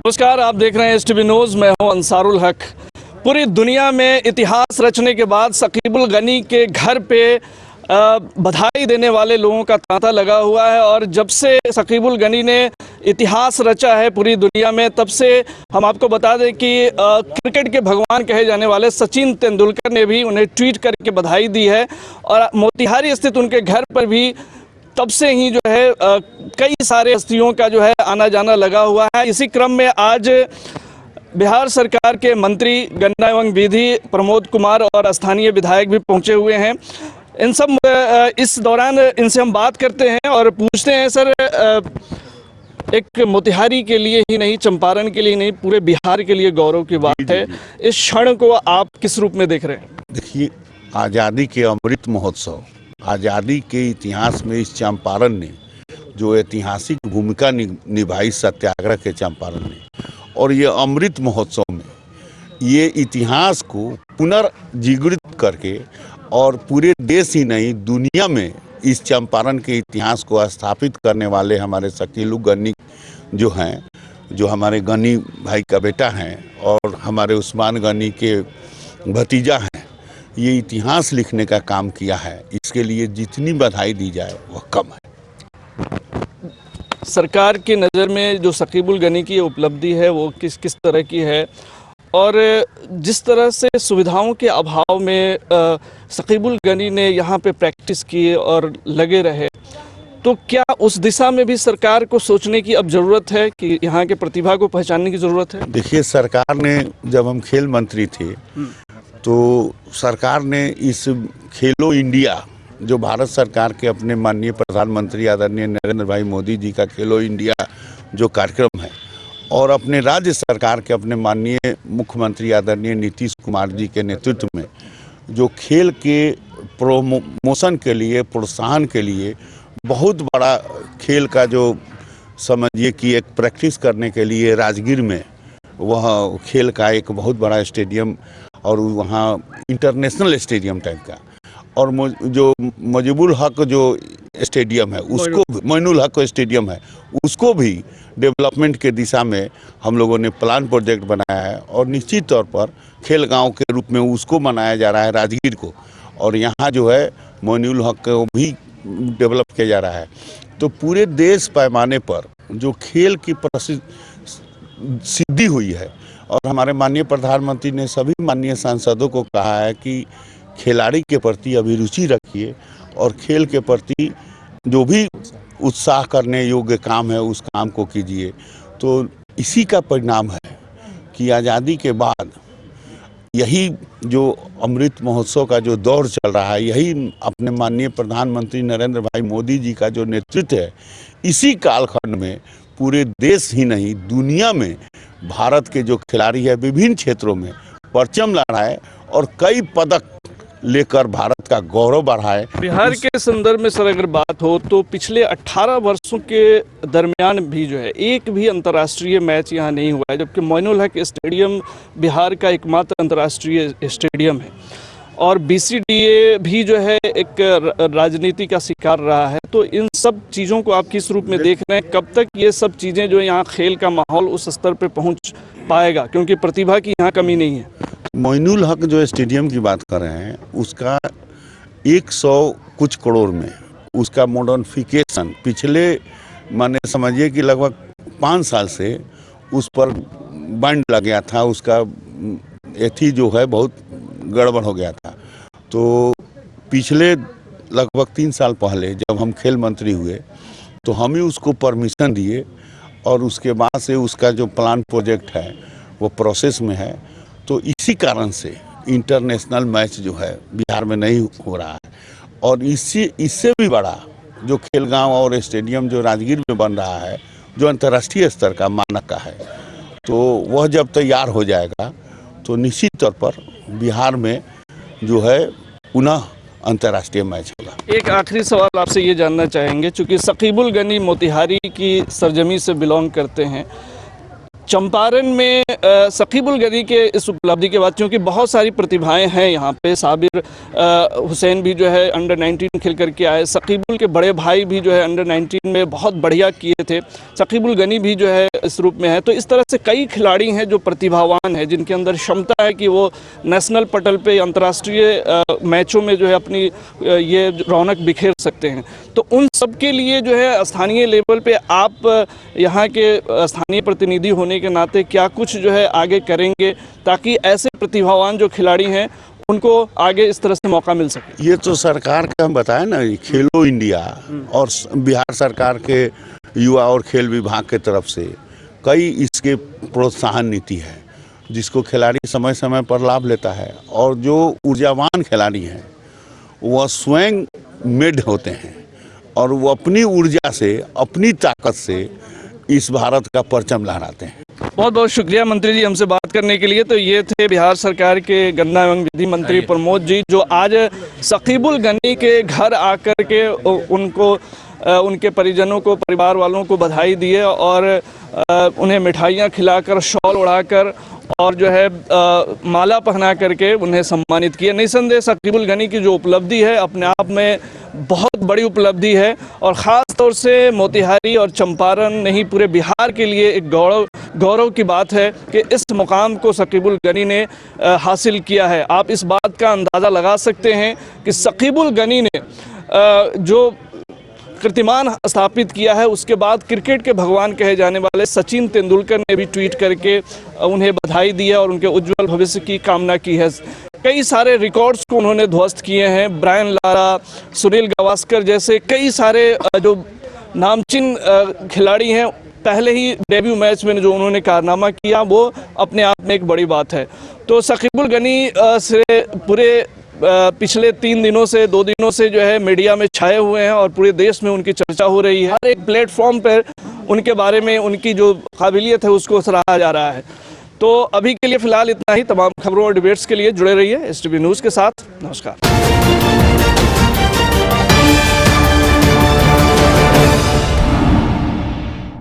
नमस्कार, आप देख रहे हैं एसटीवी न्यूज़। मैं हूं अंसारुल हक। पूरी दुनिया में इतिहास रचने के बाद शकीबुल गनी के घर पे बधाई देने वाले लोगों का तांता लगा हुआ है। और जब से शकीबुल गनी ने इतिहास रचा है पूरी दुनिया में, तब से हम आपको बता दें कि क्रिकेट के भगवान कहे जाने वाले सचिन तेंदुलकर ने भी उन्हें ट्वीट करके बधाई दी है। और मोतिहारी स्थित उनके घर पर भी तब से ही जो है कई सारे हस्तियों का जो है आना जाना लगा हुआ है। इसी क्रम में आज बिहार सरकार के मंत्री गन्ना एवं विधि प्रमोद कुमार और स्थानीय विधायक भी पहुंचे हुए हैं। इन सब इस दौरान इनसे हम बात करते हैं और पूछते हैं, सर, एक मोतिहारी के लिए ही नहीं, चंपारण के लिए नहीं, पूरे बिहार के लिए गौरव की बात है। इस क्षण को आप किस रूप में देख रहे हैं? देखिए, आज़ादी के अमृत महोत्सव, आज़ादी के इतिहास में इस चंपारण ने जो ऐतिहासिक भूमिका निभाई, सत्याग्रह के चंपारण ने, और ये अमृत महोत्सव में ये इतिहास को पुनर्जीवित करके और पूरे देश ही नहीं दुनिया में इस चंपारण के इतिहास को स्थापित करने वाले हमारे शकीबुल गनी जो हैं, जो हमारे गनी भाई का बेटा हैं और हमारे उस्मान गनी के भतीजा हैं, ये इतिहास लिखने का काम किया है। इसके लिए जितनी बधाई दी जाए वह कम है। सरकार की नज़र में जो शकीबुल गनी की उपलब्धि है वो किस किस तरह की है, और जिस तरह से सुविधाओं के अभाव में शकीबुल गनी ने यहाँ पे प्रैक्टिस की और लगे रहे, तो क्या उस दिशा में भी सरकार को सोचने की अब ज़रूरत है कि यहाँ के प्रतिभा को पहचानने की ज़रूरत है? देखिए, सरकार ने, जब हम खेल मंत्री थे तो सरकार ने इस खेलो इंडिया, जो भारत सरकार के अपने माननीय प्रधानमंत्री आदरणीय नरेंद्र भाई मोदी जी का खेलो इंडिया जो कार्यक्रम है, और अपने राज्य सरकार के अपने माननीय मुख्यमंत्री आदरणीय नीतीश कुमार जी के नेतृत्व में जो खेल के प्रोमोशन के लिए, प्रोत्साहन के लिए बहुत बड़ा खेल का जो समझिए कि एक प्रैक्टिस करने के लिए राजगीर में वह खेल का एक बहुत बड़ा स्टेडियम और वहाँ इंटरनेशनल स्टेडियम टाइप का, और जो मुजीबुल हक जो स्टेडियम है उसको, मोइनुल हक स्टेडियम है, उसको भी डेवलपमेंट के दिशा में हम लोगों ने प्लान प्रोजेक्ट बनाया है। और निश्चित तौर पर खेल गांव के रूप में उसको बनाया जा रहा है राजगीर को, और यहाँ जो है मोइनुल हक को भी डेवलप किया जा रहा है। तो पूरे देश पैमाने पर जो खेल की सिद्धि हुई है, और हमारे माननीय प्रधानमंत्री ने सभी माननीय सांसदों को कहा है कि खिलाड़ी के प्रति अभिरुचि रखिए और खेल के प्रति जो भी उत्साह करने योग्य काम है उस काम को कीजिए। तो इसी का परिणाम है कि आज़ादी के बाद यही जो अमृत महोत्सव का जो दौर चल रहा है, यही अपने माननीय प्रधानमंत्री नरेंद्र भाई मोदी जी का जो नेतृत्व है, इसी कालखंड में पूरे देश ही नहीं दुनिया में भारत के जो खिलाड़ी है विभिन्न क्षेत्रों में परचम लहराए और कई पदक लेकर भारत का गौरव बढ़ाए। बिहार के संदर्भ में सर अगर बात हो तो पिछले 18 वर्षों के दरमियान भी जो है एक भी अंतर्राष्ट्रीय मैच यहाँ नहीं हुआ है, जबकि मोइनुल हक स्टेडियम बिहार का एकमात्र अंतर्राष्ट्रीय स्टेडियम है। और BCDA भी जो है एक राजनीति का शिकार रहा है। तो इन सब चीज़ों को आप किस रूप में देख रहे हैं? कब तक ये सब चीज़ें जो यहाँ खेल का माहौल उस स्तर पे पहुँच पाएगा, क्योंकि प्रतिभा की यहाँ कमी नहीं है? मोइनुल हक जो स्टेडियम की बात कर रहे हैं उसका 100 कुछ करोड़ में उसका मॉडर्निफिकेशन पिछले माने समझिए कि लगभग 5 साल से उस पर बैंड लग गया था, उसका एथी जो है बहुत गड़बड़ हो गया था। तो पिछले लगभग 3 साल पहले जब हम खेल मंत्री हुए तो हम ही उसको परमिशन दिए, और उसके बाद से उसका जो प्लान प्रोजेक्ट है वो प्रोसेस में है। तो इसी कारण से इंटरनेशनल मैच जो है बिहार में नहीं हो रहा है, और इससे भी बड़ा जो खेल गांव और स्टेडियम जो राजगीर में बन रहा है जो अंतर्राष्ट्रीय स्तर का मानक का है, तो वह जब तैयार हो जाएगा तो निश्चित तौर पर बिहार में जो है पुनः अंतर्राष्ट्रीय मैच होगा। एक आखिरी सवाल आपसे ये जानना चाहेंगे, चूँकि शकीबुल गनी मोतिहारी की सरजमी से बिलोंग करते हैं, चंपारण में सकीबुल गनी के इस उपलब्धि के बाद, क्योंकि बहुत सारी प्रतिभाएं हैं यहाँ पे, साबिर हुसैन भी जो है अंडर 19 खेल करके आए, सकीबुल के बड़े भाई भी जो है अंडर 19 में बहुत बढ़िया किए थे, सकीबुल गनी भी जो है इस रूप में है। तो इस तरह से कई खिलाड़ी हैं जो प्रतिभावान हैं, जिनके अंदर क्षमता है कि वो नेशनल पटल पे, अंतर्राष्ट्रीय मैचों में जो है अपनी ये रौनक बिखेर सकते हैं। तो उन सब के लिए जो है स्थानीय लेवल पे आप यहाँ के स्थानीय प्रतिनिधि होने के नाते क्या कुछ जो है आगे करेंगे ताकि ऐसे प्रतिभावान जो खिलाड़ी हैं उनको आगे इस तरह से मौका मिल सके? ये तो सरकार का हम बताएं ना, खेलो इंडिया और बिहार सरकार के युवा और खेल विभाग के तरफ से कई इसके प्रोत्साहन नीति है, जिसको खिलाड़ी समय समय पर लाभ लेता है। और जो ऊर्जावान खिलाड़ी हैं वह स्वयं मेड होते हैं और वो अपनी ऊर्जा से, अपनी ताकत से इस भारत का परचम लहराते हैं। बहुत बहुत शुक्रिया मंत्री जी हमसे बात करने के लिए। तो ये थे बिहार सरकार के गन्ना एवं विधि मंत्री प्रमोद जी, जो आज सकीबुल गनी के घर आकर के उनको उनके परिजनों को, परिवार वालों को बधाई दिए और उन्हें मिठाइयाँ खिलाकर, शॉल उड़ाकर और जो है माला पहना करके उन्हें सम्मानित किया। निसंदेह सकीबुल गनी की जो उपलब्धि है अपने आप में बहुत बड़ी उपलब्धि है और ख़ास तौर से मोतिहारी और चंपारण नहीं, पूरे बिहार के लिए एक गौरव की बात है कि इस मुकाम को सकीबुल गनी ने हासिल किया है। आप इस बात का अंदाज़ा लगा सकते हैं कि सकीबुल गनी ने जो कीर्तिमान स्थापित किया है, उसके बाद क्रिकेट के भगवान कहे जाने वाले सचिन तेंदुलकर ने भी ट्वीट करके उन्हें बधाई दी है और उनके उज्जवल भविष्य की कामना की है। कई सारे रिकॉर्ड्स को उन्होंने ध्वस्त किए हैं। ब्रायन लारा, सुनील गावस्कर जैसे कई सारे जो नामचीन खिलाड़ी हैं, पहले ही डेब्यू मैच में जो उन्होंने कारनामा किया वो अपने आप में एक बड़ी बात है। तो सकीबुल गनी से पूरे पिछले 3 दिनों से, 2 दिनों से जो है मीडिया में छाए हुए हैं और पूरे देश में उनकी चर्चा हो रही है। हर एक प्लेटफॉर्म पर उनके बारे में, उनकी जो काबिलियत है उसको सराहा जा रहा है। तो अभी के लिए फ़िलहाल इतना ही। तमाम खबरों और डिबेट्स के लिए जुड़े रहिए STV न्यूज़ के साथ। नमस्कार।